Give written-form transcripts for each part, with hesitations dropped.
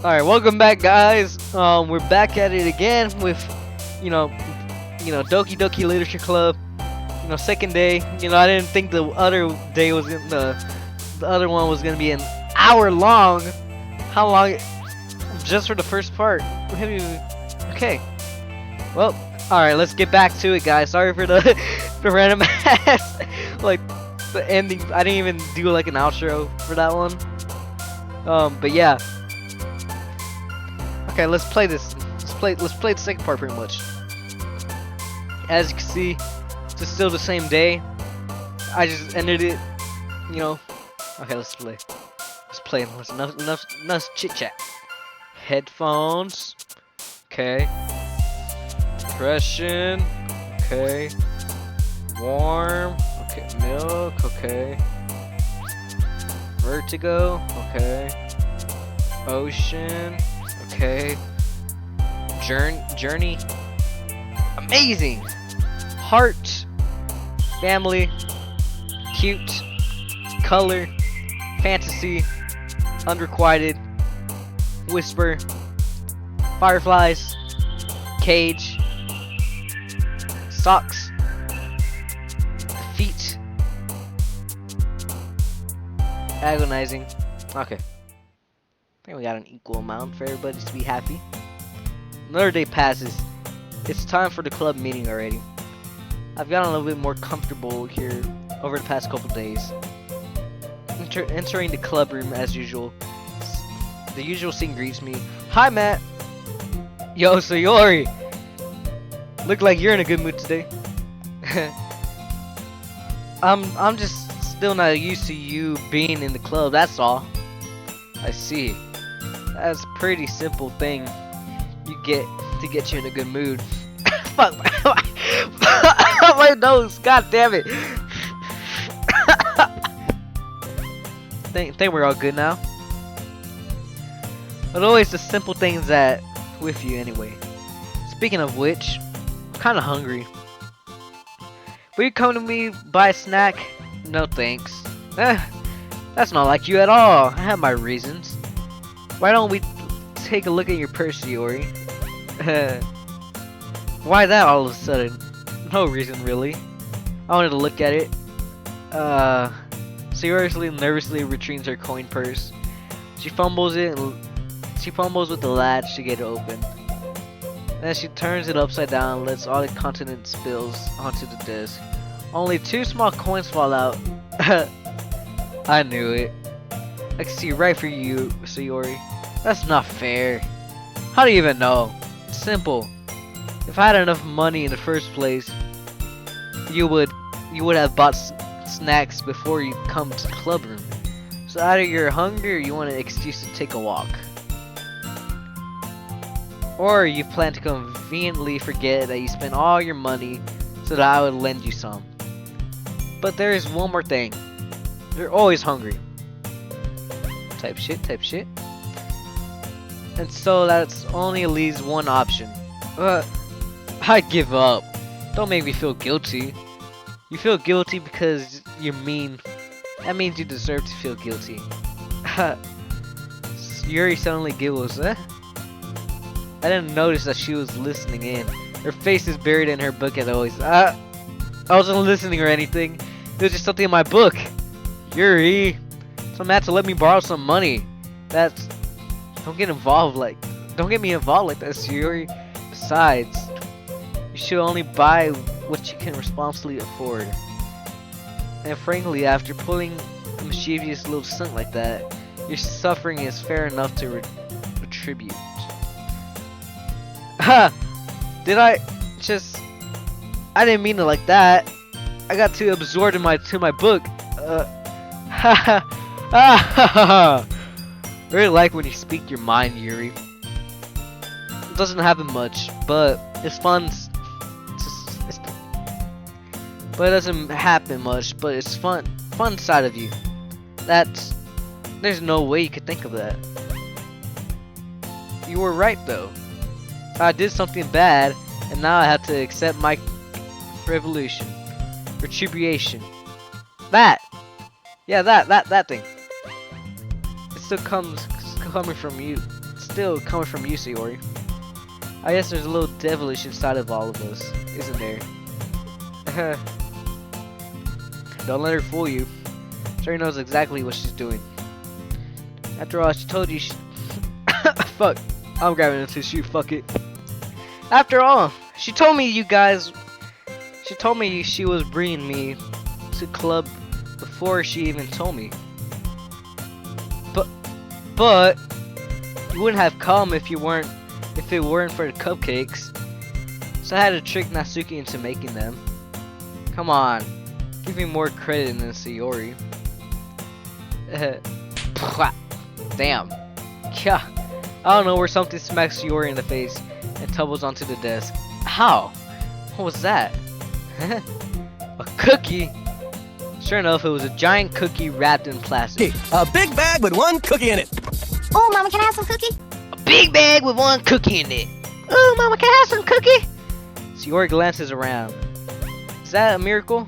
Alright, welcome back, guys. We're back at it again with, you know, Doki Doki Literature Club. Second day. I didn't think the other day was the other one was gonna be an hour long. How long? Just for the first part. Okay. Well, alright, let's get back to it, guys. Sorry for the random ass like the ending. I didn't even do like an outro for that one. But yeah. Okay, let's play this. Let's play the second part pretty much. As you can see, it's still the same day. I just ended it. Okay, let's play. Let's play. Enough chit chat. Headphones. Okay. Depression. Okay. Warm. Okay. Milk. Okay. Vertigo. Okay. Ocean. Okay. Journey. Amazing. Heart. Family. Cute. Color. Fantasy. Unrequited. Whisper. Fireflies. Cage. Socks. Feet. Agonizing. Okay. I think we got an equal amount for everybody to be happy. Another day passes. It's time for the club meeting already. I've gotten a little bit more comfortable here over the past couple days. Entering the club room as usual. The usual scene greets me. Hi, Matt. Yo, Sayori. Look like you're in a good mood today. I'm just still not used to you being in the club. That's all. I see. That's a pretty simple thing you get to get you in a good mood. Fuck my nose. God damn it. think we're all good now. But always the simple things that with you anyway. Speaking of which, I'm kinda hungry. Will you come to me buy a snack? No thanks. That's not like you at all. I have my reasons. Why don't we take a look at your purse, Yori? Why that all of a sudden? No reason really. I wanted to look at it. Seriously, nervously retrieves her coin purse. She fumbles it and she fumbles with the latch to get it open. Then she turns it upside down and lets all the contents spills onto the desk. Only 2 small coins fall out. I knew it. I can see right through you, Sayori. That's not fair. How do you even know? It's simple. If I had enough money in the first place, you would have bought snacks before you come to the club room. So either you're hungry or you want an excuse to take a walk. Or you plan to conveniently forget that you spent all your money so that I would lend you some. But there is one more thing. You're always hungry. Type shit. And so that's only leaves one option. I give up. Don't make me feel guilty. You feel guilty because you're mean. That means you deserve to feel guilty. Yuri suddenly giggles. I didn't notice that she was listening in. Her face is buried in her book as always. I wasn't listening or anything. It was just something in my book. Yuri, some had to let me borrow some money. Don't get me involved like that, Yuri. Besides, you should only buy what you can responsibly afford. And frankly, after pulling a mischievous little stunt like that, your suffering is fair enough to retribute. Ha! Did I just? I didn't mean it like that. I got too absorbed in my book. I really like when you speak your mind, Yuri. It doesn't happen much, but it's fun. But it doesn't happen much, but it's fun side of you. There's no way you could think of that. You were right though. I did something bad, and now I have to accept my retribution. That thing. It still comes coming from you. still, coming from you, Sayori, I guess there's a little devilish inside of all of us, isn't there? Don't let her fool you. Sherry knows exactly what she's doing. After all, she told you she... Fuck. I'm grabbing a tissue, fuck it. After all, she told me you guys... She told me she was bringing me to club before she even told me. But you wouldn't have come if it weren't for the cupcakes. So I had to trick Natsuki into making them. Come on, give me more credit than Sayori. Damn. Yeah. I don't know where something smacks Sayori in the face and tumbles onto the desk. How? What was that? A cookie? Sure enough, it was a giant cookie wrapped in plastic. A big bag with one cookie in it. Oh, Mama, can I have some cookie? A big bag with one cookie in it. Oh, Mama, can I have some cookie? Sayori glances around. Is that a miracle?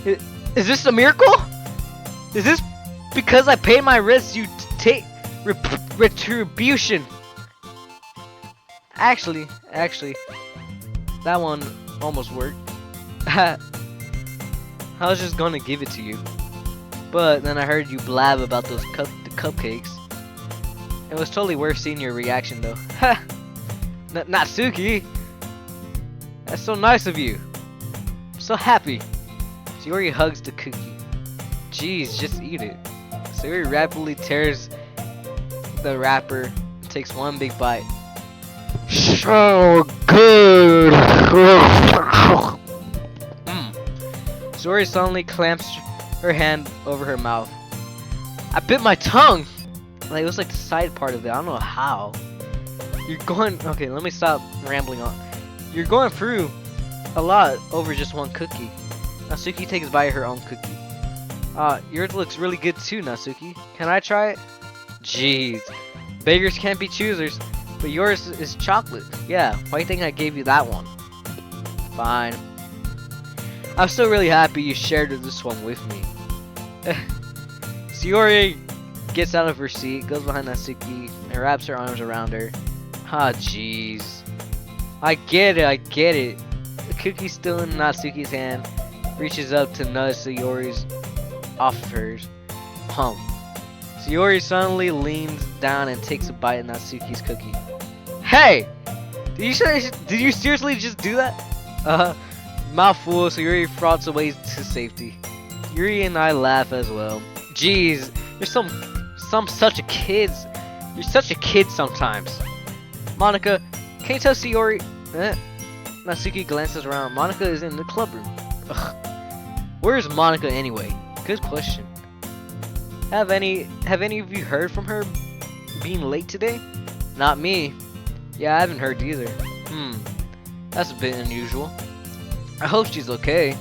Is this a miracle? Is this because I paid my risk you take retribution? Actually, that one almost worked. I was just gonna give it to you, but then I heard you blab about those the cupcakes. It was totally worth seeing your reaction though. Ha! Natsuki! That's so nice of you. I'm so happy. Sayori hugs the cookie. Jeez, just eat it. Sayori rapidly tears the wrapper and takes one big bite. So good! Sayori suddenly clamps her hand over her mouth. I bit my tongue! Like, it was like the side part of it. I don't know how. You're going... Okay, let me stop rambling on. You're going through a lot over just one cookie. Natsuki takes a bite of her own cookie. Yours looks really good too, Natsuki. Can I try it? Jeez. Beggars can't be choosers. But yours is chocolate. Yeah, why do you think I gave you that one? Fine. I'm still really happy you shared this one with me. Sayori gets out of her seat, goes behind Natsuki, and wraps her arms around her. Ah, jeez. I get it. The cookie's still in Natsuki's hand. Reaches up to nudge Sayori's off of hers. Sayori suddenly leans down and takes a bite of Natsuki's cookie. Hey! Did you seriously just do that? Mouthful, Sayori froths away to safety. Yuri and I laugh as well. Jeez, you're such a kid. You're such a kid sometimes. Monica, can you tell Sayori? Natsuki glances around. Monica is in the club room. Ugh. Where's Monica anyway? Good question. Have any of you heard from her being late today? Not me. Yeah, I haven't heard either. That's a bit unusual. I hope she's okay.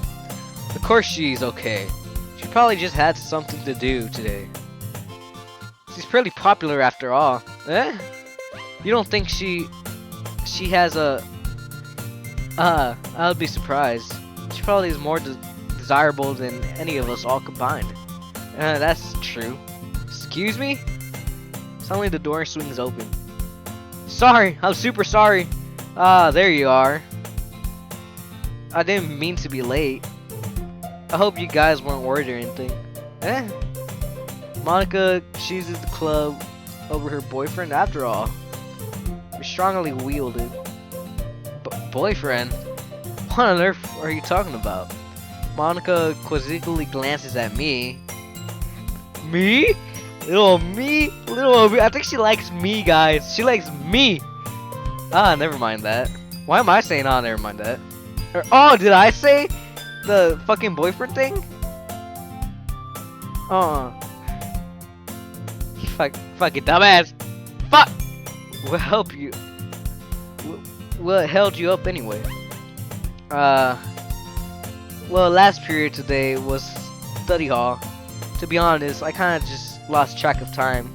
Of course she's okay. She probably just had something to do today. She's pretty popular after all. You don't think she has a... I would be surprised. She probably is more desirable than any of us all combined. That's true. Excuse me? Suddenly the door swings open. Sorry, I'm super sorry. There you are. I didn't mean to be late. I hope you guys weren't worried or anything. Monica chooses the club over her boyfriend after all. You're strongly wielded. Boyfriend? What on earth are you talking about? Monica quizzically glances at me. Me? Little me? Little me? I think she likes me, guys. She likes me. Never mind that. Why am I saying never mind that? Oh, did I say the fucking boyfriend thing? Fucking dumbass. Fuck! What help you? What held you up anyway? Well, last period today was study hall. To be honest, I kinda just lost track of time.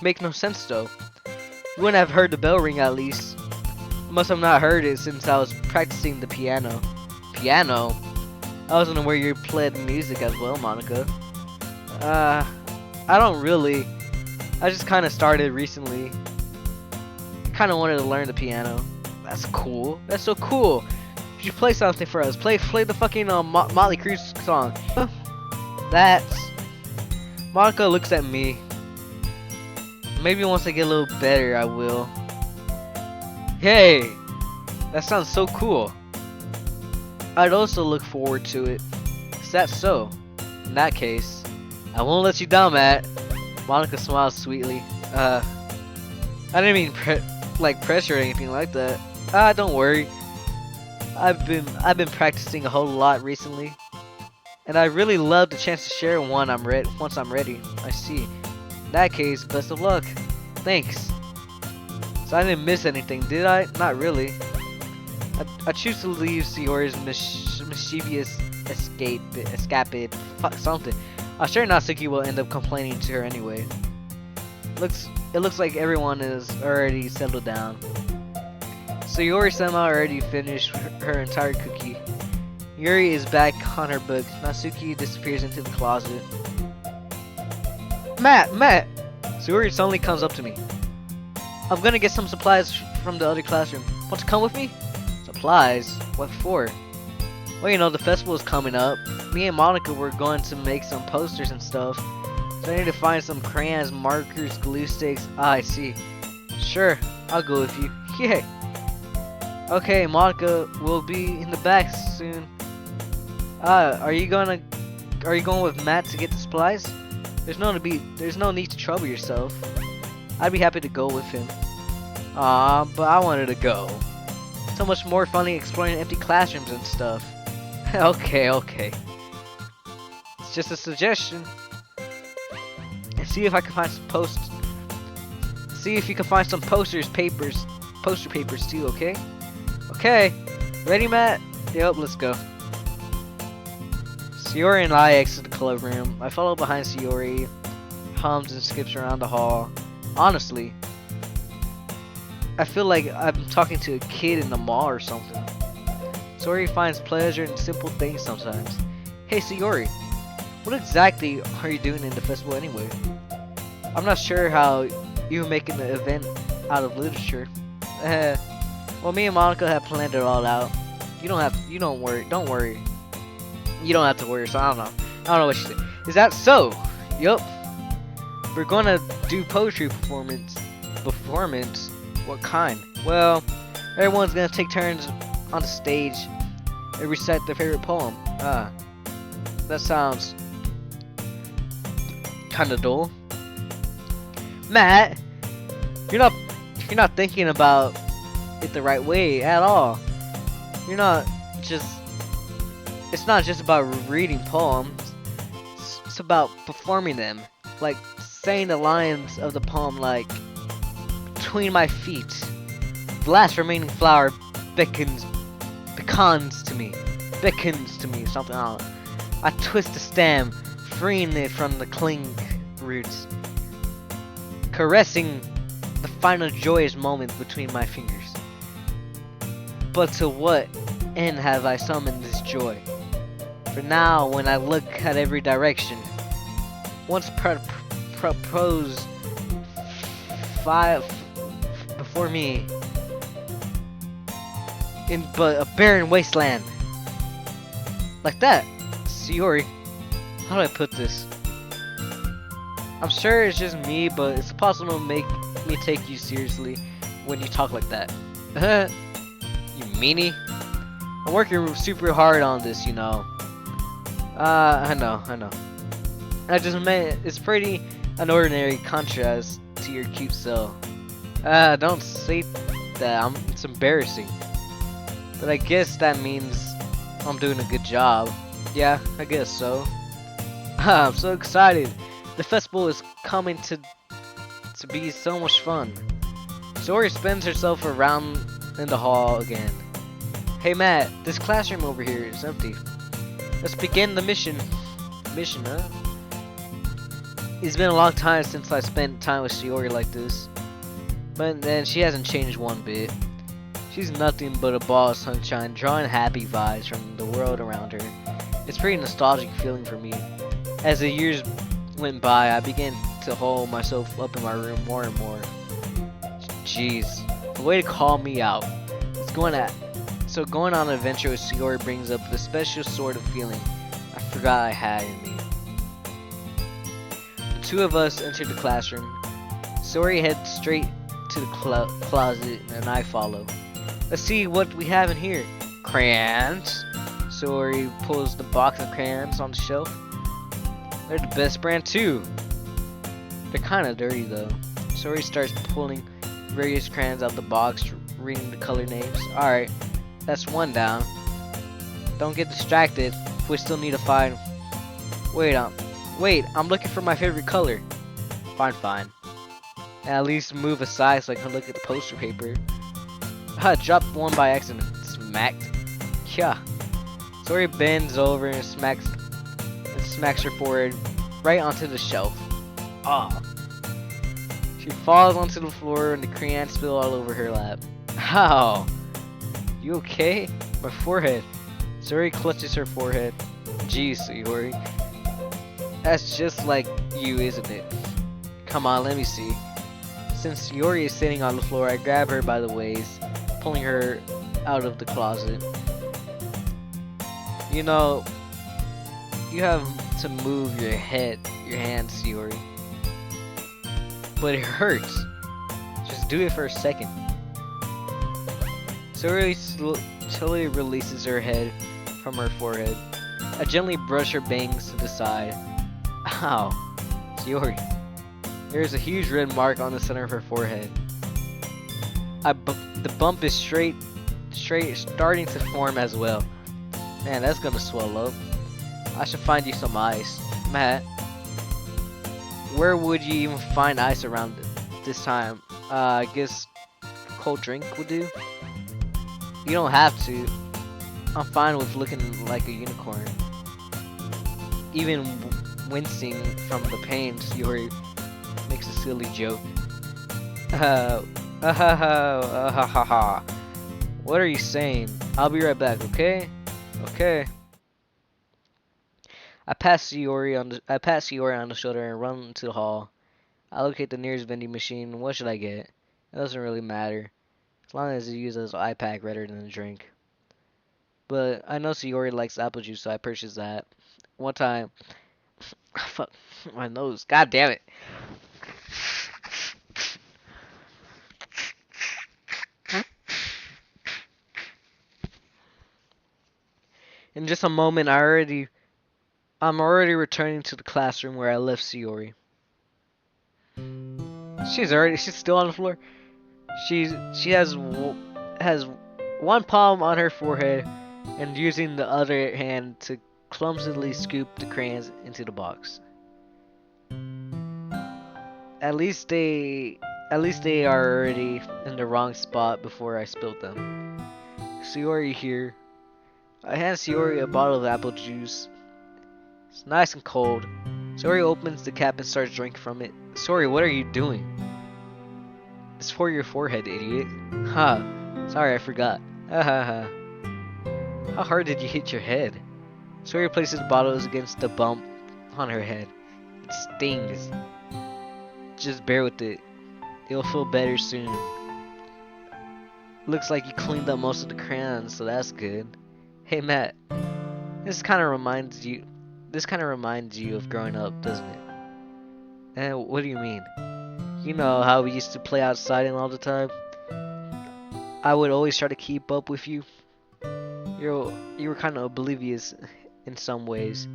Make no sense though. You wouldn't have heard the bell ring at least. I must have not heard it since I was practicing the piano. Piano? I wasn't aware you played music as well, Monica. I don't really. I just kind of started recently. Kind of wanted to learn the piano. That's cool. That's so cool. You should play something for us. Play the fucking Motley Crue song. That's. Monica looks at me. Maybe once I get a little better, I will. Hey, that sounds so cool. I'd also look forward to it. Is that so? In that case, I won't let you down, Matt. Monica smiles sweetly. I didn't mean pressure or anything like that. Don't worry. I've been practicing a whole lot recently, and I really love the chance to share once I'm ready. I see. In that case, best of luck. Thanks. So I didn't miss anything, did I? Not really. I choose to leave Sayori's mischievous escapade. Fuck something. I'm sure Natsuki will end up complaining to her anyway. It looks like everyone is already settled down. Sayori somehow already finished her entire cookie. Yuri is back on her book. Natsuki disappears into the closet. Matt! Sayori suddenly comes up to me. I'm gonna get some supplies from the other classroom. Want to come with me? Supplies? What for? Well, you know, the festival is coming up. Me and Monica were going to make some posters and stuff. So I need to find some crayons, markers, glue sticks. I see. Sure, I'll go with you. Yay! Okay, Monica will be in the back soon. Are you going with Matt to get the supplies? There's no need to trouble yourself. I'd be happy to go with him. But I wanted to go. So much more funny exploring empty classrooms and stuff. Okay. It's just a suggestion. And see if I can find some See if you can find some poster papers too, okay? Okay. Ready, Matt? Yep, let's go. Sayori and I exit the club room. I follow behind Sayori, hums and skips around the hall. Honestly, I feel like I'm talking to a kid in the mall or something. Sayori finds pleasure in simple things sometimes. Hey Sayori, what exactly are you doing in the festival anyway? I'm not sure how you're making the event out of literature. Well, me and Monica have planned it all out. Don't worry. You don't have to worry, so I don't know what you say. Is that so? Yup. We're gonna do poetry performance. What kind? Well, everyone's gonna take turns on the stage and recite their favorite poem. That sounds kinda dull. Matt, you're not thinking about it the right way at all. It's not just about reading poems. It's about performing them. Like saying the lines of the poem like, between my feet, the last remaining flower beckons to me, something I don't know. I twist the stem, freeing it from the cling roots, caressing the final joyous moment between my fingers. But to what end have I summoned this joy? For now, when I look at every direction, once proposed before me, in but a barren wasteland. Like that. Sayori, how do I put this? I'm sure it's just me, but it's possible to make me take you seriously when you talk like that. You meanie. I'm working super hard on this, you know. I know. I just meant it's pretty an ordinary contrast to your cute self. Don't say that. It's embarrassing. But I guess that means I'm doing a good job. Yeah, I guess so. I'm so excited. The festival is coming to be so much fun. Sayori spins herself around in the hall again. Hey Matt, this classroom over here is empty. Let's begin the mission. Mission, huh? It's been a long time since I spent time with Sayori like this. But then she hasn't changed one bit. She's nothing but a ball of sunshine, drawing happy vibes from the world around her. It's a pretty nostalgic feeling for me. As the years went by, I began to hole myself up in my room more and more. Jeez, the way to call me out. So going on an adventure with Sayori brings up the special sort of feeling I forgot I had in me. The two of us enter the classroom. Sayori heads straight to the closet and I follow. Let's see what we have in here. Crayons. Sayori pulls the box of crayons on the shelf. They're the best brand too. They're kind of dirty though. Sayori starts pulling various crayons out the box, reading the color names. Alright, that's one down. Don't get distracted. We still need to find... Wait, I'm looking for my favorite color. Fine. And at least move aside so I can look at the poster paper. I dropped one by accident. Smacked. Yeah. Sayori bends over and smacks her forehead right onto the shelf. Ah. She falls onto the floor and the crayons spill all over her lap. Ow. You okay? My forehead. Sayori clutches her forehead. Geez, Sayori. That's just like you, isn't it? Come on, let me see. Since Sayori is sitting on the floor, I grab her by the waist, pulling her out of the closet. You know, you have to move your hands, Sayori. But it hurts. Just do it for a second. Sayori slowly releases her head from her forehead. I gently brush her bangs to the side. Ow. Sayori. There's a huge red mark on the center of her forehead. The bump is straight starting to form as well. Man, that's gonna swell up. I should find you some ice. Matt, where would you even find ice around this time? I guess a cold drink would do? You don't have to. I'm fine with looking like a unicorn. Even wincing from the pain, Sayori makes a silly joke. What are you saying? I'll be right back, okay? Okay. I pat Sayori on the shoulder and run to the hall. I locate the nearest vending machine. What should I get? It doesn't really matter, as long as it uses eye pack rather than a drink. But I know Sayori likes apple juice, so I purchased that. One time, fuck my nose. God damn it. In just a moment, I'm already returning to the classroom where I left Sayori. She's still on the floor. She has one palm on her forehead and using the other hand to clumsily scoop the crayons into the box. At least they are already in the wrong spot before I spilled them. Sayori here. I hand Sayori a bottle of apple juice. It's nice and cold. Sayori opens the cap and starts drinking from it. Sayori, what are you doing? It's for your forehead, idiot. Ha. Sorry, I forgot. Ha ha ha. How hard did you hit your head? Sayori places the bottles against the bump on her head. It stings. Just bear with it. It'll feel better soon. Looks like you cleaned up most of the crayons, so that's good. Hey Matt, this kind of reminds you of growing up, doesn't it? And what do you mean? You know how we used to play outside and all the time? I would always try to keep up with you. You were kind of oblivious in some ways.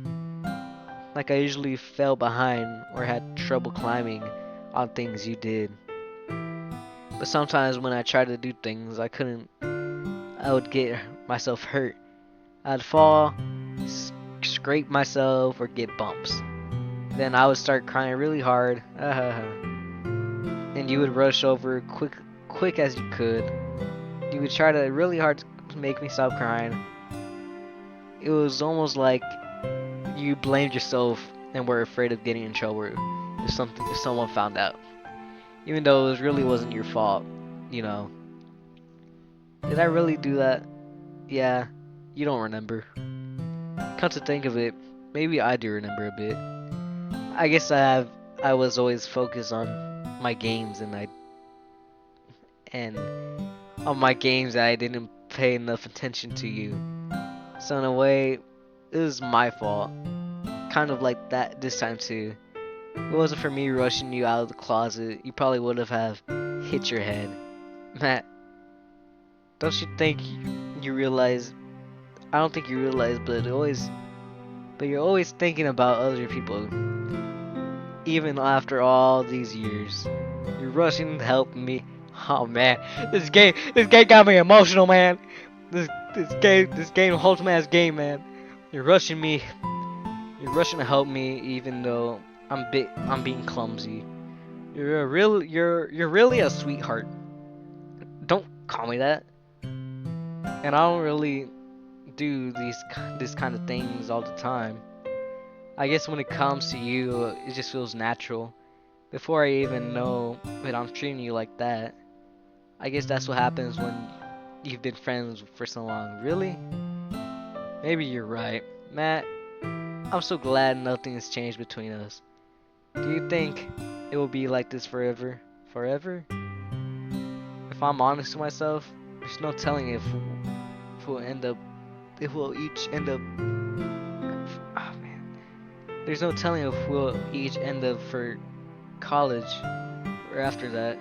Like I usually fell behind or had trouble climbing on things you did. But sometimes when I tried to do things I couldn't, I would get myself hurt. I'd fall, scrape myself, or get bumps. Then I would start crying really hard, and you would rush over quick as you could. You would try to really hard to make me stop crying. It was almost like you blamed yourself and were afraid of getting in trouble if someone found out, even though it really wasn't your fault. You know. Did I really do that? Yeah. You don't remember. Come to think of it, maybe I do remember a bit. I guess I I was always focused on my games and on my games that I didn't pay enough attention to you. So in a way, it was my fault. Kind of like that this time too. If it wasn't for me rushing you out of the closet, you probably would have hit your head. Matt, don't you think you realize? I don't think you realize, but you're always thinking about other people. Even after all these years, you're rushing to help me. Oh man, this game got me emotional, man. This game, wholesome ass game, man. You're rushing to help me, even though I'm being clumsy. You're really a sweetheart. Don't call me that. And I don't really do this kind of things all the time. I guess when it comes to you, it just feels natural. Before I even know that I'm treating you like that. I guess that's what happens when you've been friends for so long. Really? Maybe you're right. Matt, I'm so glad nothing's changed between us. Do you think it will be like this forever? Forever? If I'm honest with myself, there's no telling if we'll each end up. Oh man. There's no telling if we'll each end up for college or after that.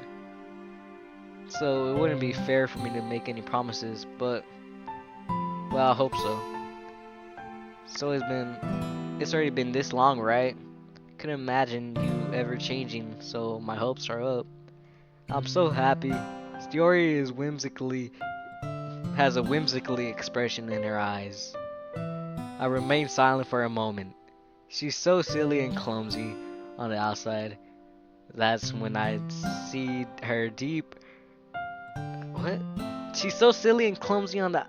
So it wouldn't be fair for me to make any promises, but well, I hope so. It's already been this long, right? Couldn't imagine you ever changing, so my hopes are up. I'm so happy. Story has a whimsically expression in her eyes. I remained silent for a moment. She's so silly and clumsy on the outside. That's when I see her deep. What? She's so silly and clumsy on the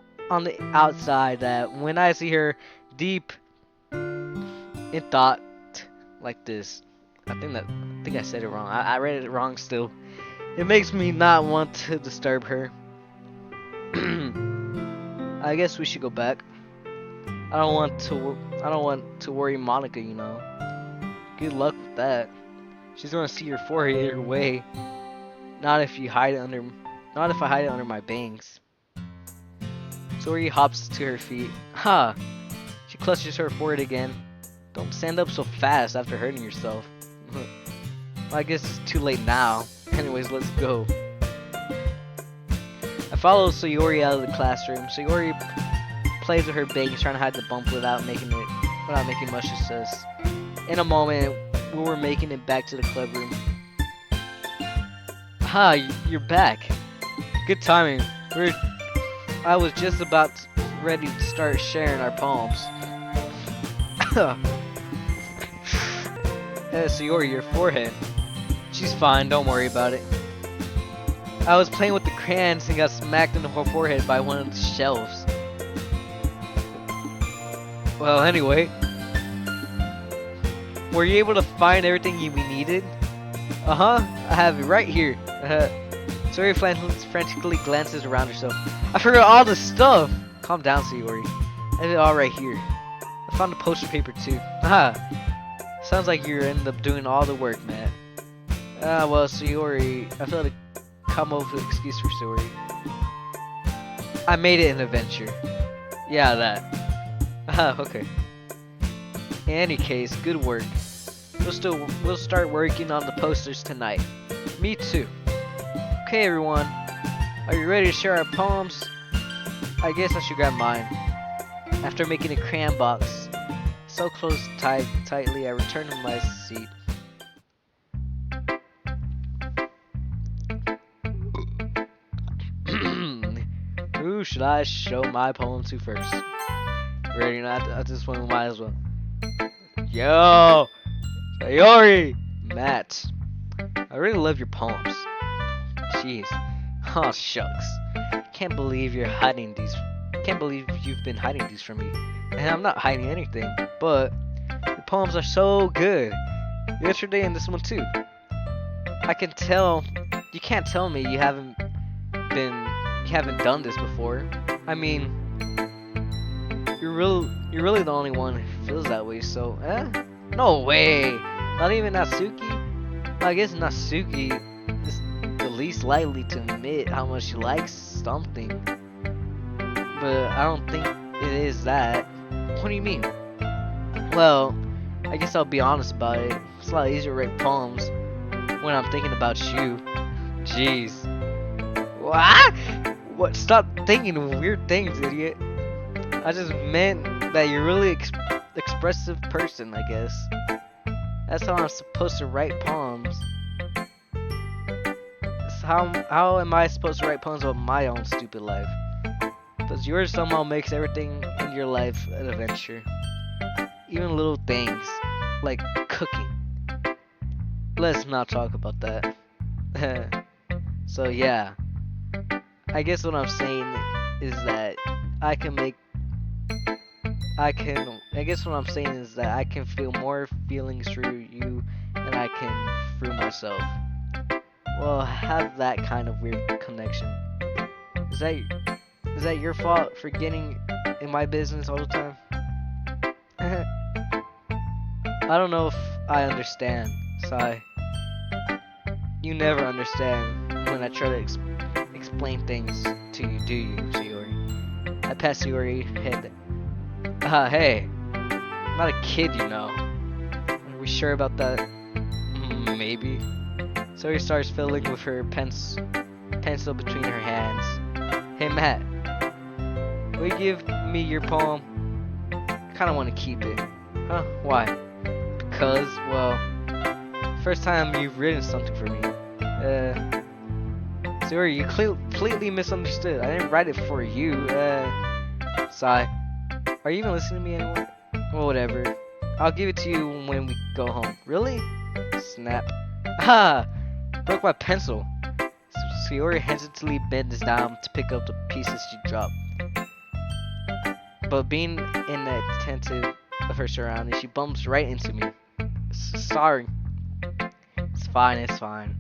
outside that when I see her deep in thought like this, I think I said it wrong. I read it wrong still. It makes me not want to disturb her. I guess we should go back. I don't want to worry Monica, you know. Good luck with that. She's gonna see your forehead either way. Not if I hide it under my bangs. Sori hops to her feet. Ha! She clutches her forehead again. Don't stand up so fast after hurting yourself. Well, I guess it's too late now. Anyways, let's go. I follow Sayori out of the classroom. Sayori plays with her bangs, trying to hide the bump without making much success. In a moment, we were making it back to the club room. Ha! You're back. Good timing. I was just ready to start sharing our poems. Hey, Sayori, your forehead. She's fine, don't worry about it. I was playing with the crayons and got smacked in the whole forehead by one of the shelves. Well, anyway. Were you able to find everything we needed? Uh-huh, I have it right here. Sayori frantically glances around herself. I forgot all the stuff! Calm down, Sayori. I have it all right here. I found the poster paper too. Haha. Sounds like you ended up doing all the work, man. Well, Sayori, I feel like come up with an excuse for Sayori. I made it an adventure. Yeah, that. Okay. In any case, good work. We'll start working on the posters tonight. Me too. Okay, everyone. Are you ready to share our poems? I guess I should grab mine. After making a crayon box, so close tightly, I returned to my seat. Who should I show my poem to first? Ready? At this point, we might as well. Yo! Sayori! Matt. I really love your poems. Jeez. Oh, shucks. Can't believe you've been hiding these from me. And I'm not hiding anything, but your poems are so good. Yesterday and this one too. I can tell. You can't tell me you haven't done this before. I mean, you're really the only one who feels that way. So, No way. Not even Natsuki. I guess Natsuki is the least likely to admit how much she likes something. But I don't think it is that. What do you mean? Well, I guess I'll be honest about it. It's a lot easier to write poems when I'm thinking about you. Jeez. What? What? Stop thinking weird things, idiot. I just meant that you're really expressive person, I guess. That's how I'm supposed to write poems. So how am I supposed to write poems about my own stupid life? Because yours somehow makes everything in your life an adventure. Even little things, like cooking. Let's not talk about that. So yeah, I guess what I'm saying is that I guess what I'm saying is that I can feel more feelings through you than I can through myself. Well, have that kind of weird connection. Is that your fault for getting in my business all the time? I don't know if I understand, Sai. You never understand when I try to explain things to you, do you, Sayori? I pat Sayori head. Hey. I'm not a kid, you know. Are we sure about that? Maybe. Sayori starts fiddling with her pencil between her hands. Hey, Matt. Will you give me your poem? I kinda want to keep it. Huh? Why? Because, well, first time you've written something for me. Sayori, you completely misunderstood. I didn't write it for you. Sigh. Are you even listening to me anymore? Well, whatever. I'll give it to you when we go home. Really? Snap. Ha! Broke my pencil. Sayori hesitantly bends down to pick up the pieces she dropped. But being inattentive of her surroundings, she bumps right into me. Sorry. It's fine, it's fine.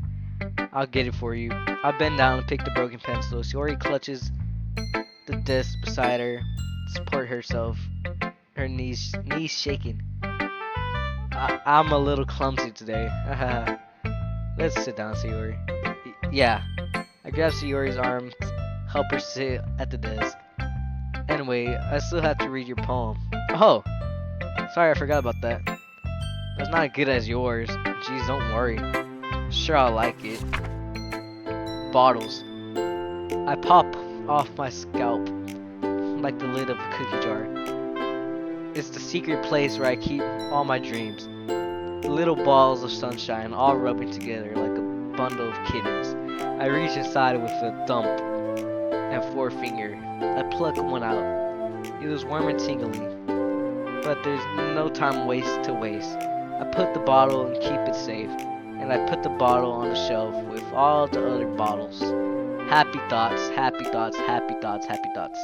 I'll get it for you. I bend down and pick the broken pencil. Sayori clutches the desk beside her to support herself, her knees shaking. I'm a little clumsy today. Let's sit down, Sayori. Yeah. I grab Sayori's arm, help her sit at the desk. Anyway, I still have to read your poem. Oh! Sorry, I forgot about that. That's not as good as yours. Jeez, don't worry. Sure, I'll like it. Bottles. I pop off my scalp like the lid of a cookie jar. It's the secret place where I keep all my dreams. Little balls of sunshine all rubbing together like a bundle of kittens. I reach inside with a thumb and forefinger. I pluck one out. It was warm and tingly, but there's no time to waste. I put the bottle and keep it safe, and I put the bottle on the shelf with all the other bottles. Happy thoughts, happy thoughts, happy thoughts, happy thoughts.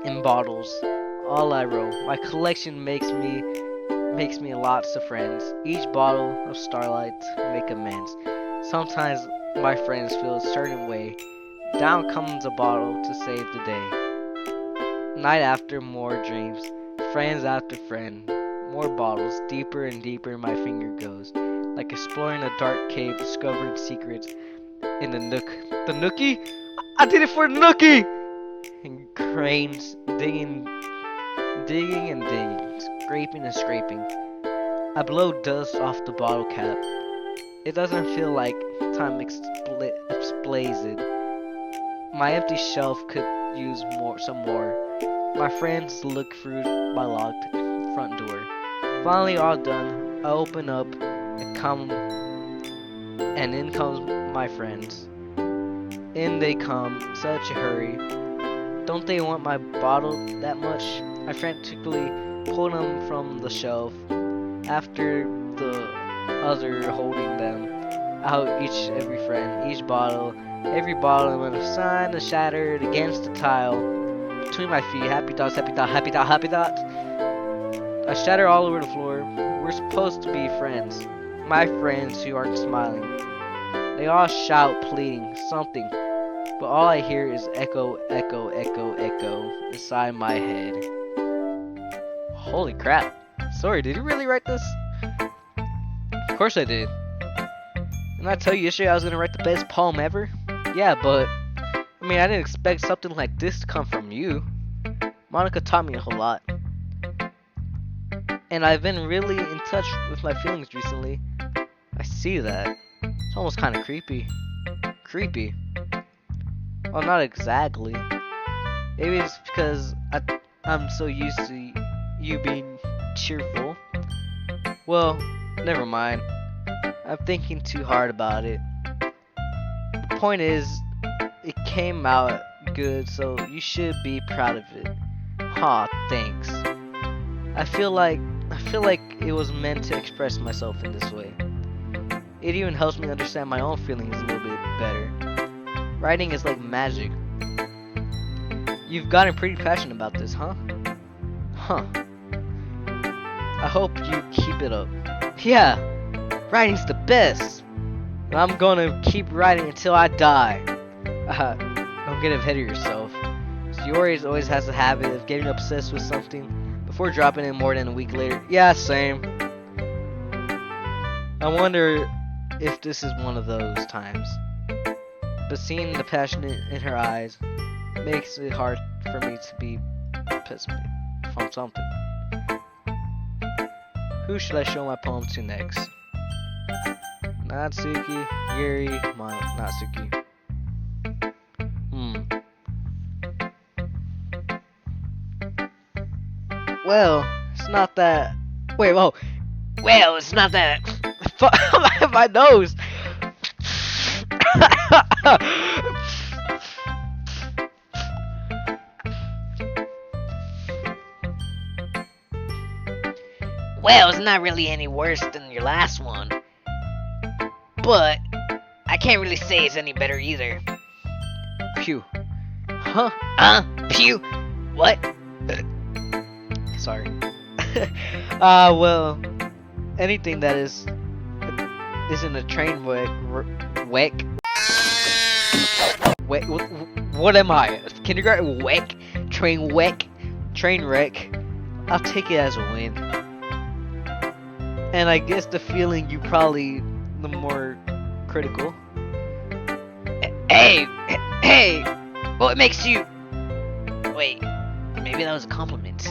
In bottles, all I wrote. My collection makes me lots of friends. Each bottle of starlight make amends. Sometimes my friends feel a certain way. Down comes a bottle to save the day. Night after, more dreams. Friends after friend. More bottles. Deeper and deeper my finger goes. Like exploring a dark cave, discovering secrets in the nook. The nookie? I did it for the nookie! And cranes digging and digging. Scraping and scraping. I blow dust off the bottle cap. It doesn't feel like time exploded. My empty shelf could use some more. My friends look through my locked front door. Finally all done, I open up and in comes my friends. In they come, such a hurry. Don't they want my bottle that much? I frantically pull them from the shelf, after the other holding them out, every friend, every bottle with a sign that shattered against the tile between my feet. Happy thoughts, happy thoughts, happy thoughts, happy thoughts. I shatter all over the floor. We're supposed to be friends. My friends who aren't smiling. They all shout, pleading, something. But all I hear is echo, echo, echo, echo inside my head. Holy crap. Sorry, did you really write this? Of course I did. Didn't I tell you yesterday I was gonna write the best poem ever? Yeah, but I mean, I didn't expect something like this to come from you. Monica taught me a whole lot. And I've been really in touch with my feelings recently. I see that. It's almost kind of creepy. Creepy. Well, not exactly. Maybe it's because I'm so used to you being cheerful. Well, never mind. I'm thinking too hard about it. The point is, it came out good, so you should be proud of it. Aw, thanks. I feel like it was meant to express myself in this way. It even helps me understand my own feelings a little bit better. Writing is like magic. You've gotten pretty passionate about this, huh? Huh. I hope you keep it up. Yeah, writing's the best. And I'm gonna keep writing until I die. Don't get ahead of yourself. Sayori always has a habit of getting obsessed with something before dropping it more than a week later. Yeah, same. I wonder if this is one of those times. But seeing the passion in her eyes makes it hard for me to be pessimistic from something. Who should I show my poem to next? Natsuki, Yuri, Natsuki. Well, it's not that. Wait, whoa. Well, it's not that. My nose. Well, it's not really any worse than your last one. But I can't really say it's any better either. Pew. Huh? Pew. What? Sorry. Well, anything that isn't a train wreck. What am I? Kindergarten wreck? Train wreck? Train wreck? I'll take it as a win. And I guess the feeling you probably the more critical. Hey! What makes you... Wait, maybe that was a compliment.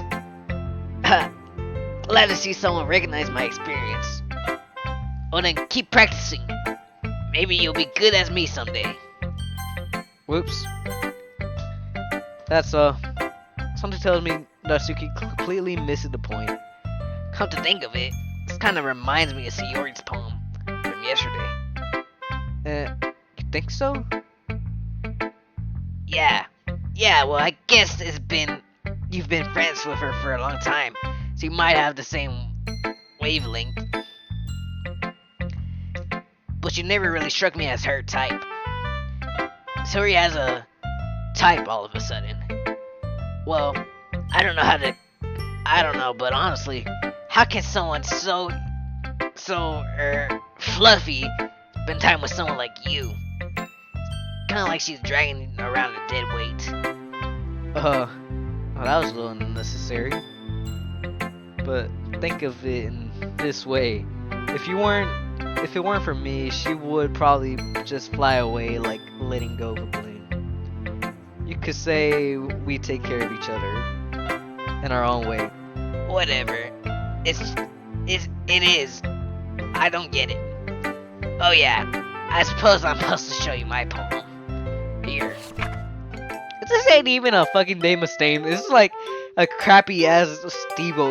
Glad to see someone recognize my experience. Well then, keep practicing. Maybe you'll be good as me someday. Whoops. That's something tells me Natsuki completely misses the point. Come to think of it, this kind of reminds me of Sayori's poem from yesterday. You think so? Yeah, well I guess you've been friends with her for a long time, so you might have the same wavelength. But you never really struck me as her type. Sayori has a type all of a sudden. Well, I don't know, but honestly, how can someone so fluffy spend time with someone like you? Kinda like she's dragging around a dead weight. Well, that was a little unnecessary. But think of it in this way. If it weren't for me, she would probably just fly away like letting go of a balloon. You could say we take care of each other in our own way. Whatever. It is. I don't get it. Oh yeah, I suppose I'm supposed to show you my poem. Here. This ain't even a fucking Dame of Stain. This is like a crappy ass Steve-O.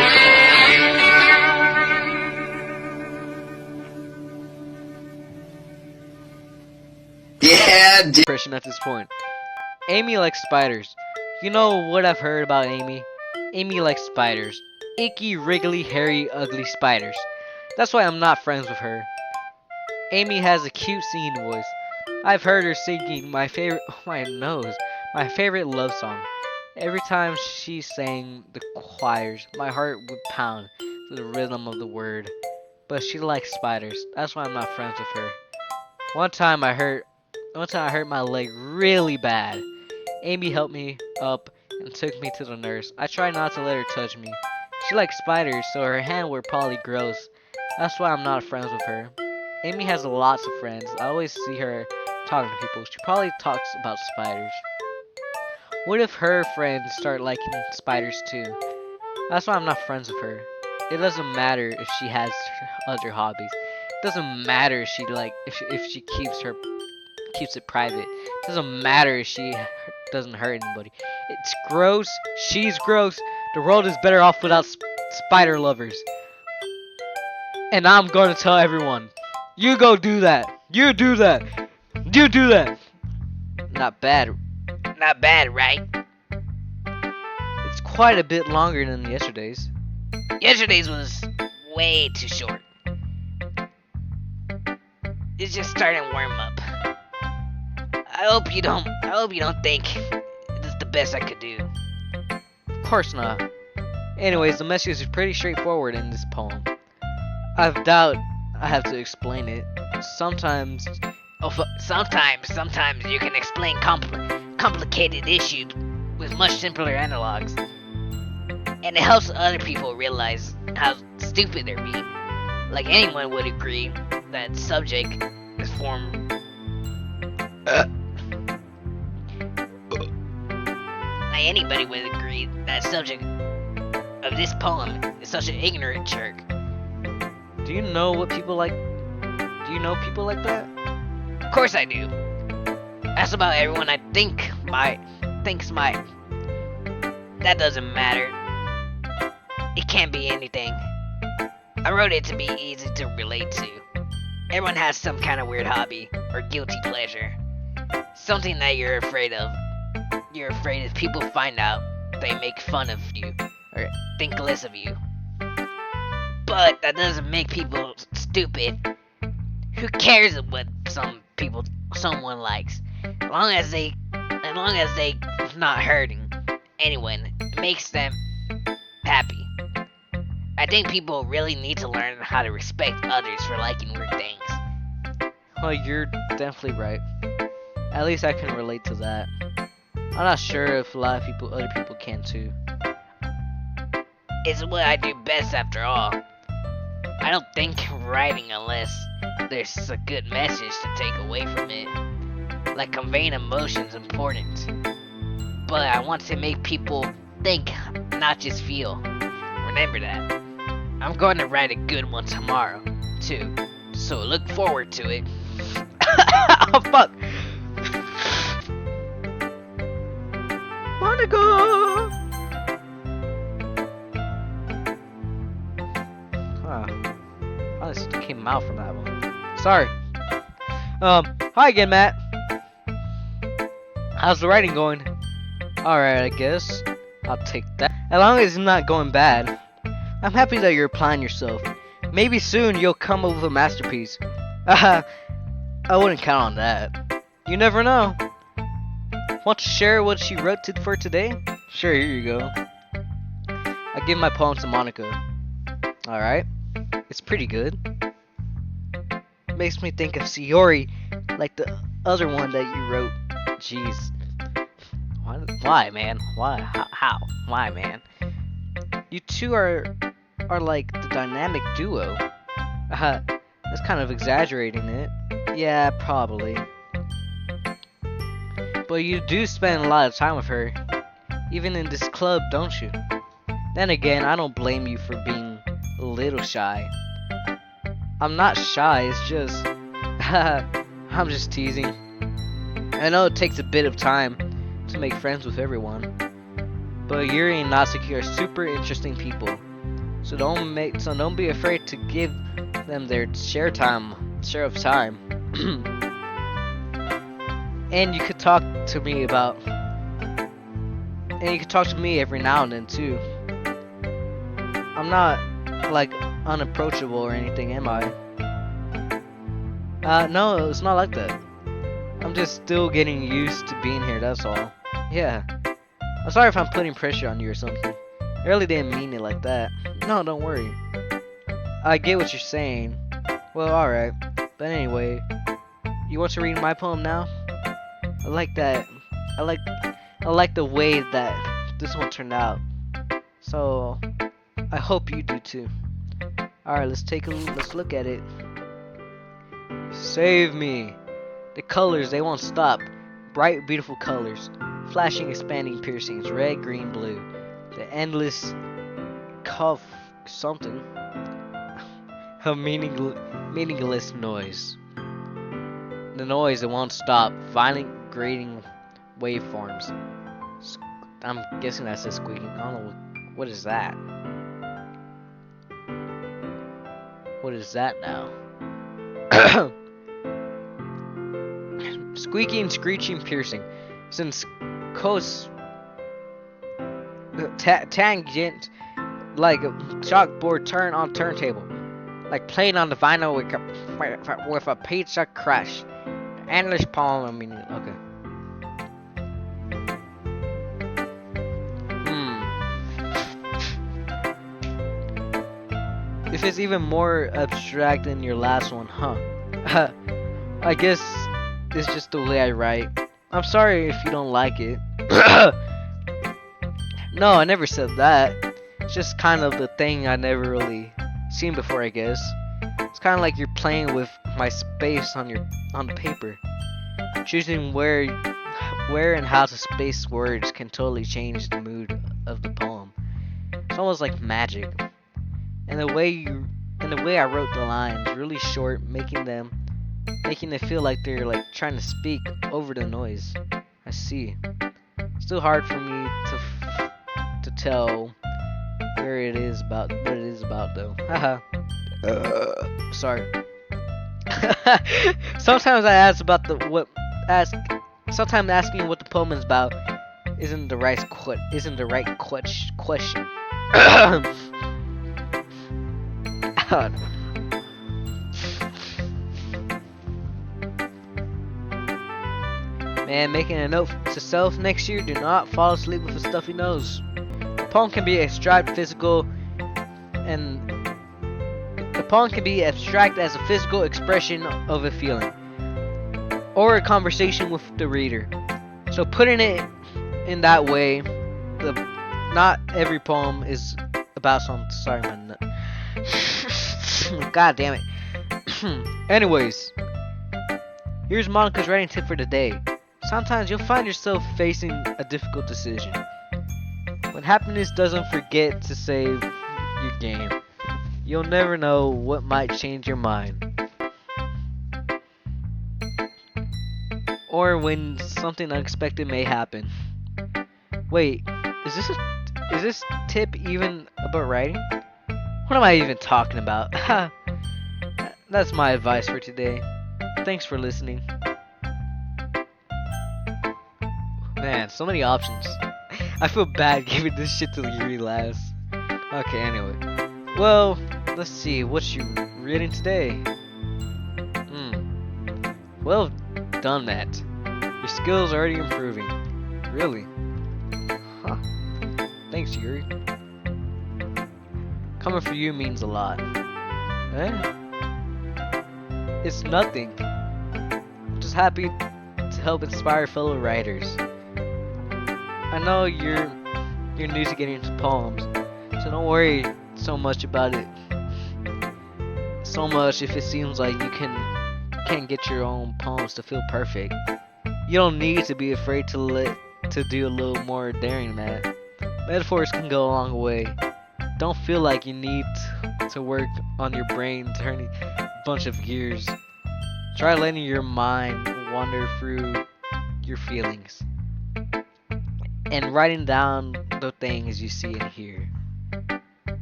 Yeah, Impression at this point. Amy likes spiders. You know what I've heard about Amy? Amy likes spiders. Icky, wriggly, hairy, ugly spiders. That's why I'm not friends with her. Amy has a cute singing voice. I've heard her singing my favorite love song. Every time she sang the choirs, my heart would pound to the rhythm of the word. But she likes spiders. That's why I'm not friends with her. One time I hurt my leg really bad. Amy helped me up and took me to the nurse. I tried not to let her touch me. She likes spiders, so her hand were probably gross. That's why I'm not friends with her. Amy has lots of friends. I always see her talking to people. She probably talks about spiders. What if her friends start liking spiders too? That's why I'm not friends with her. It doesn't matter if she has other hobbies. It doesn't matter if she keeps it private. It doesn't matter if she doesn't hurt anybody. It's gross. She's gross. The world is better off without spider lovers. And I'm gonna tell everyone. You go do that. You do that. You do that. Not bad. Not bad, right? It's quite a bit longer than yesterday's. Yesterday's was way too short. It's just starting to warm up. I hope you don't think this is the best I could do. Of course not. Anyways, the message is pretty straightforward in this poem. I doubt I have to explain it. Sometimes Sometimes you can explain complicated issues with much simpler analogs. And it helps other people realize how stupid they're being. Like anyone would agree that subject is form. Like anybody would agree that subject of this poem is such an ignorant jerk. do you know what people like? Do you know people like that? Of course I do. That's about everyone I thinks might. That doesn't matter. It can't be anything. I wrote it to be easy to relate to. Everyone has some kind of weird hobby or guilty pleasure. Something that you're afraid of. You're afraid if people find out, they make fun of you or think less of you. But that doesn't make people stupid. Who cares what someone likes? As long as they not hurting anyone, it makes them happy. I think people really need to learn how to respect others for liking weird things. Well, you're definitely right. At least I can relate to that. I'm not sure if a lot of other people can too. It's what I do best after all. I don't think writing unless there's a good message to take away from it. Like conveying emotions important. But I want to make people think, not just feel. Remember that. I'm going to write a good one tomorrow, too. So look forward to it. Oh fuck! Wanna go? I just came out from that one. Sorry. Hi again, Matt. How's the writing going? Alright, I guess. I'll take that. As long as it's not going bad. I'm happy that you're applying yourself. Maybe soon you'll come up with a masterpiece. I wouldn't count on that. You never know. Want to share what she wrote for today? Sure, here you go. I give my poem to Monica. Alright. It's pretty good. Makes me think of Sayori, like the other one that you wrote. Jeez. Why, man? Why? How? Why, man? You two are like the dynamic duo. That's kind of exaggerating it. Yeah, probably. But you do spend a lot of time with her. Even in this club, don't you? Then again, I don't blame you for being a little shy. I'm not shy, it's just... I'm just teasing. I know it takes a bit of time to make friends with everyone. But Yuri and Natsuki are super interesting people. So don't be afraid to give them their share of time. And you could talk to me every now and then too. I'm not like unapproachable or anything, am I? No, it's not like that. I'm just still getting used to being here, that's all. Yeah. I'm sorry if I'm putting pressure on you or something. I really didn't mean it like that. No, don't worry. I get what you're saying. Well, alright. But anyway, you want to read my poem now? I like that. I like the way that this one turned out. So, I hope you do too. Alright, let's look at it. Save me. The colors, they won't stop. Bright, beautiful colors. Flashing, expanding piercings. Red, green, blue. The endless cough something. A meaningless noise. The noise, it won't stop. Violent, grating waveforms. I'm guessing that says squeaking. I don't know what is that. What is that now? Squeaking, screeching, piercing. Since coast tangent like a chalkboard turn on turntable, like playing on the vinyl with a pizza crush. Endless poem. I mean, okay. If it's even more abstract than your last one, huh? I guess it's just the way I write. I'm sorry if you don't like it. No, I never said that. It's just kind of the thing I never really seen before, I guess. It's kind of like you're playing with my space on the paper. Choosing where and how to space words can totally change the mood of the poem. It's almost like magic. And the way I wrote the lines, really short, making it feel like they're like trying to speak over the noise. I see. Still hard for me to tell what it is about though. Haha. Sorry. Sometimes I ask about sometimes asking what the poem is about isn't the right question. Man, making a note to self next year: do not fall asleep with a stuffy nose. The poem can be abstract, physical, and the poem can be abstract as a physical expression of a feeling or a conversation with the reader. So putting it in that way, not every poem is about something. Sorry, man. God damn it. Anyways, here's Monica's writing tip for the day. Sometimes you'll find yourself facing a difficult decision. When happiness doesn't forget to save your game, you'll never know what might change your mind. Or when something unexpected may happen. Wait, is this tip even about writing? What am I even talking about? That's my advice for today. Thanks for listening. Man, so many options. I feel bad giving this shit to the really last. Okay, anyway. Well, let's see. What you reading today? Well done, Matt. Your skills are already improving. Really? Huh. Thanks, Yuri. Coming for you means a lot. Eh? It's nothing. I'm just happy to help inspire fellow writers. I know you're new to getting into poems, so don't worry so much about it. So much if it seems like you can't get your own poems to feel perfect. You don't need to be afraid to do a little more daring, Matt. Metaphors can go a long way. Don't feel like you need to work on your brain turning a bunch of gears. Try letting your mind wander through your feelings and writing down the things you see and hear.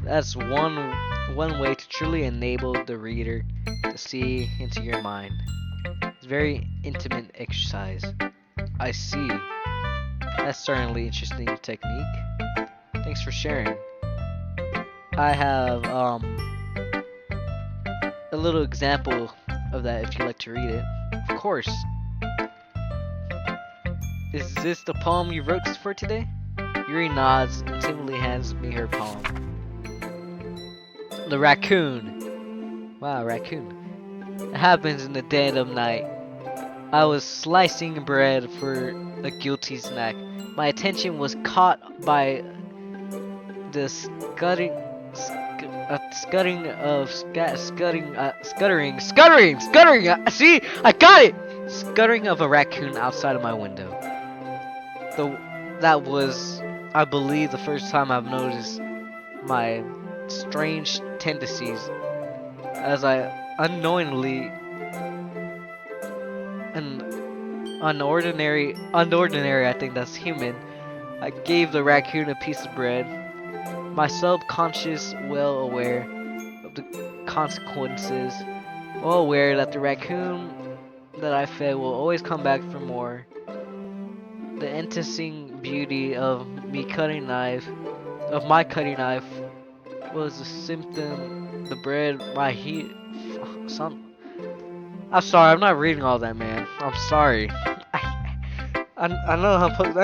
That's one way to truly enable the reader to see into your mind. It's a very intimate exercise. I see. That's certainly interesting technique. Thanks for sharing. I have a little example of that if you'd like to read it. Of course. Is this the poem you wrote for today? Yuri nods and timidly hands me her poem. The raccoon. Wow, raccoon. It happens in the dead of night. I was slicing bread for a guilty snack. My attention was caught by the scuttering. See, I got it. Scuttering of a raccoon outside of my window. That was, I believe, the first time I've noticed my strange tendencies, as I unknowingly and unordinary, I think that's human. I gave the raccoon a piece of bread. My subconscious, well aware of the consequences, well aware that the raccoon that I fed will always come back for more. The enticing beauty of my cutting knife was a symptom. The bread, my heat, I'm sorry, I'm not reading all that, man. I'm sorry. I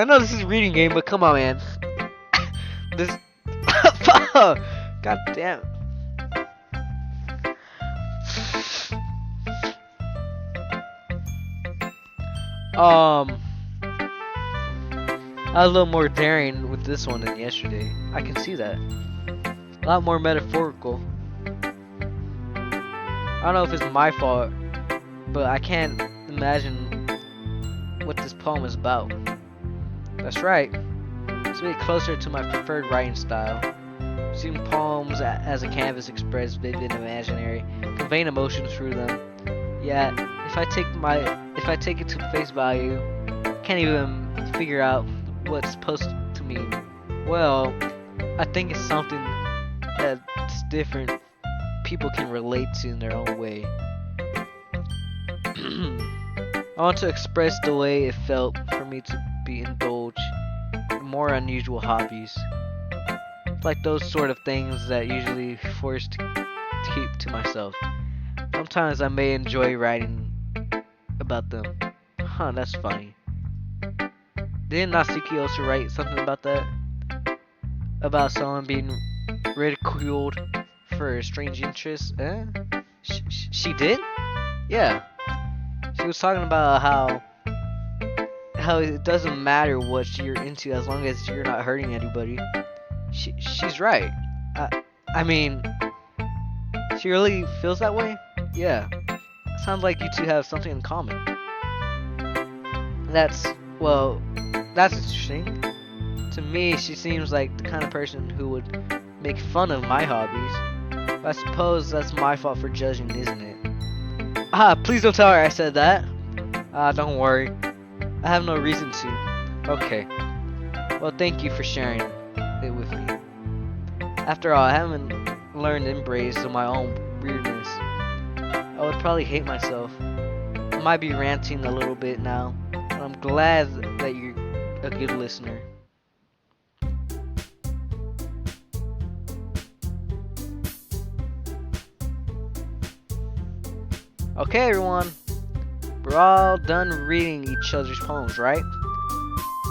know this is a reading game, but come on, man. This. God damn. I was a little more daring with this one than yesterday. I can see that. A lot more metaphorical. I don't know if it's my fault, but I can't imagine what this poem is about. That's right. It's really closer to my preferred writing style. Seeing poems as a canvas express vivid and imaginary, conveying emotions through them. Yeah, if I take it to face value, can't even figure out what it's supposed to mean. Well, I think it's something that's different. People can relate to in their own way. I want to express the way it felt for me to be indulged in more unusual hobbies. Like those sort of things that usually forced to keep to myself. Sometimes I may enjoy writing about them. Huh, that's funny. Didn't Nasuki also write something about that? About someone being ridiculed for a strange interest? She did? Yeah. She was talking about how it doesn't matter what you're into as long as you're not hurting anybody. She's right. I mean, she really feels that way? Yeah. Sounds like you two have something in common. That's interesting. To me, she seems like the kind of person who would make fun of my hobbies. But I suppose that's my fault for judging, isn't it? Please don't tell her I said that. Don't worry. I have no reason to. Okay. Well, thank you for sharing it with me. After all, I haven't learned to embrace my own weirdness. I would probably hate myself. I might be ranting a little bit now, but I'm glad that you're a good listener. Okay, everyone. We're all done reading each other's poems, right?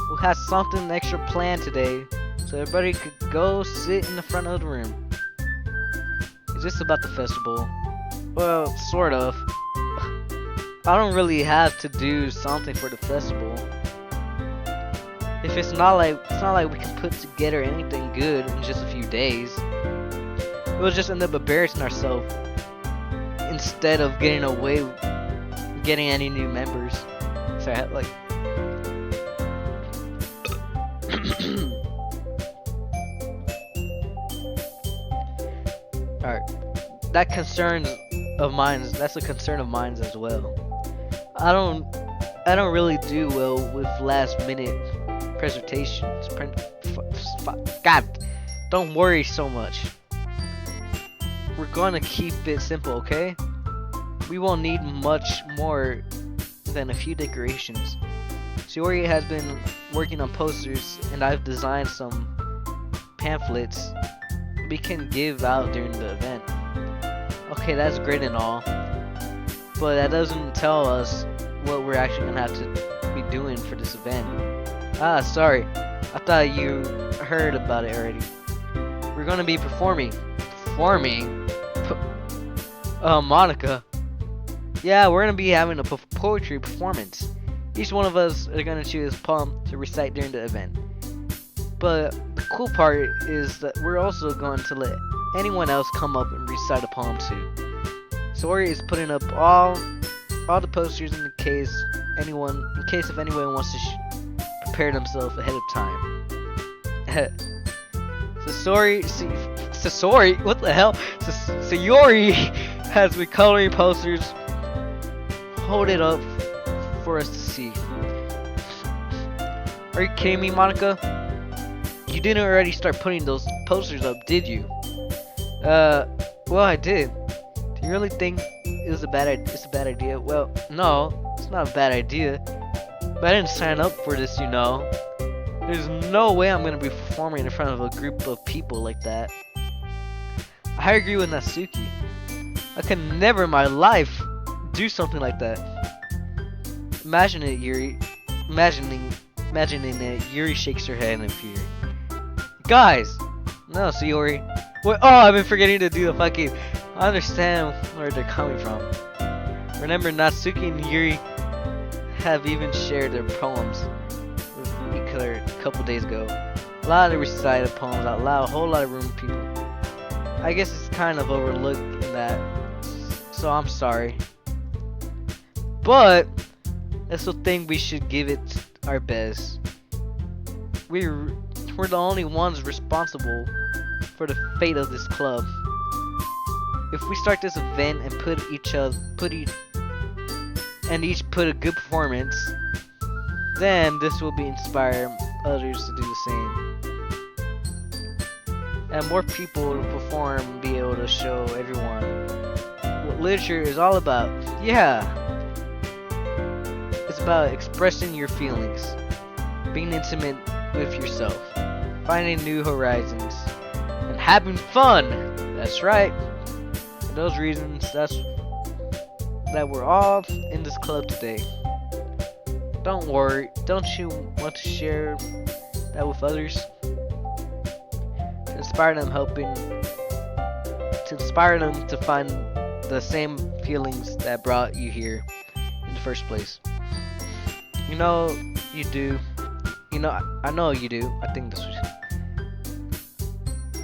We'll have something extra planned today, so everybody could go sit in the front of the room. Is this about the festival? Well, sort of. I don't really have to do something for the festival. If it's not like we can put together anything good in just a few days. We'll just end up embarrassing ourselves instead of getting any new members. So like. Alright. That's a concern of mine as well. I don't really do well with last minute presentations. God, don't worry so much. We're gonna keep it simple, okay? We won't need much more than a few decorations. Shiori has been working on posters, and I've designed some pamphlets we can give out during the event. Okay, that's great and all, but that doesn't tell us what we're actually gonna have to be doing for this event. Sorry. I thought you heard about it already. We're gonna be performing. Monica. Yeah, we're gonna be having a poetry performance. Each one of us are gonna choose a poem to recite during the event. But the cool part is that we're also going to let anyone else come up and recite a poem too. Sori is putting up all the posters in case if anyone wants to prepare themselves ahead of time. Sayori, what the hell? Sayori has been coloring posters. Hold it up for us to see. Are you kidding me, Monica? You didn't already start putting those posters up, did you? Well, I did. Do you really think it's a bad idea? Well, no, it's not a bad idea. But I didn't sign up for this, you know. There's no way I'm gonna be performing in front of a group of people like that. I agree with Natsuki. I could never in my life do something like that. Imagine it, Yuri. Imagining it, Yuri shakes her head in fear. Guys! No, Sayori. What? Oh, I've been forgetting to do the fucking... I understand where they're coming from. Remember, Natsuki and Yuri have even shared their poems with each other a couple days ago. A lot of recited poems out loud, a whole lot of room people. I guess it's kind of overlooked in that, so I'm sorry. But I still think we should give it our best. We're the only ones responsible for the fate of this club. If we start this event and each put a good performance, then this will inspire others to do the same. And more people will perform and be able to show everyone what literature is all about. Yeah! It's about expressing your feelings, being intimate with yourself, finding new horizons, and having fun! That's right! For those reasons, that we're all in this club today. Don't worry, don't you want to share that with others? To inspire them to find the same feelings that brought you here in the first place. You know you do. You know, I know you do. I think this was...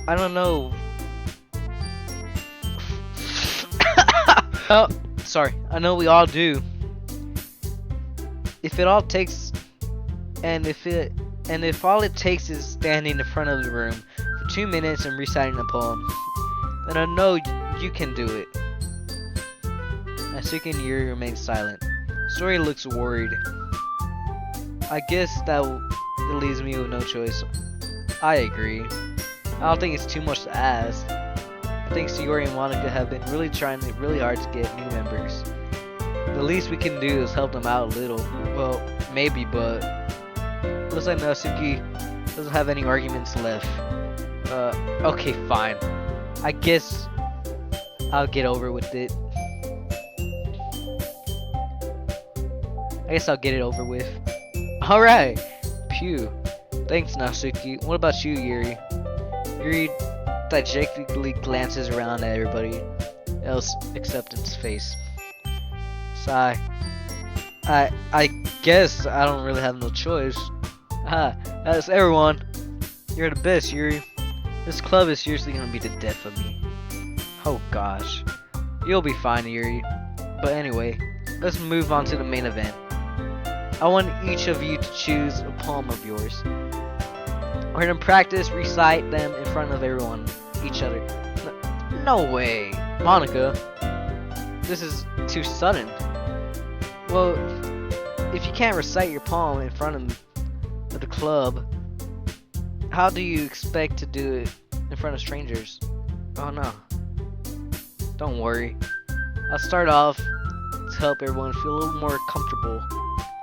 I don't know. Oh, sorry. I know we all do. If all it takes is standing in front of the room for 2 minutes and reciting a poem, then I know you can do it. Natsuki and Yuri remain silent. Sori looks worried. I guess that leaves me with no choice. I agree. I don't think it's too much to ask. I think Sayori and Monica have been really trying really hard to get new members. The least we can do is help them out a little. Well, maybe, but looks like Natsuki doesn't have any arguments left. Okay, fine. I guess I'll get over with it. Alright! Pew. Thanks, Natsuki. What about you, Yuri? Yuri dejectedly glances around at everybody else except its face. Sigh. I guess I don't really have no choice. That's everyone. You're the best, Yuri. This club is seriously gonna be the death of me. Oh gosh. You'll be fine, Yuri. But anyway, let's move on to the main event. I want each of you to choose a poem of yours. We're gonna practice, recite them in front of everyone, each other. No way, Monica. This is too sudden. Well, if you can't recite your poem in front of the club, how do you expect to do it in front of strangers? Oh no. Don't worry. I'll start off to help everyone feel a little more comfortable.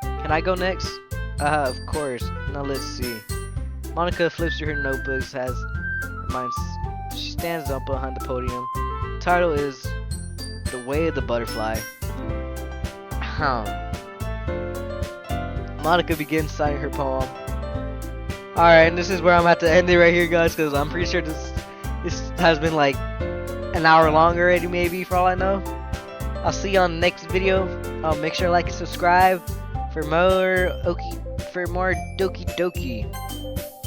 Can I go next? Of course. Now let's see. Monica flips through her notebooks, she stands up behind the podium. The title is The Way of the Butterfly. Monica begins citing her poem. Alright, and this is where I'm at to end it right here, guys, because I'm pretty sure this has been like an hour long already, maybe, for all I know. I'll see you on the next video. Make sure to like and subscribe for more Doki Doki.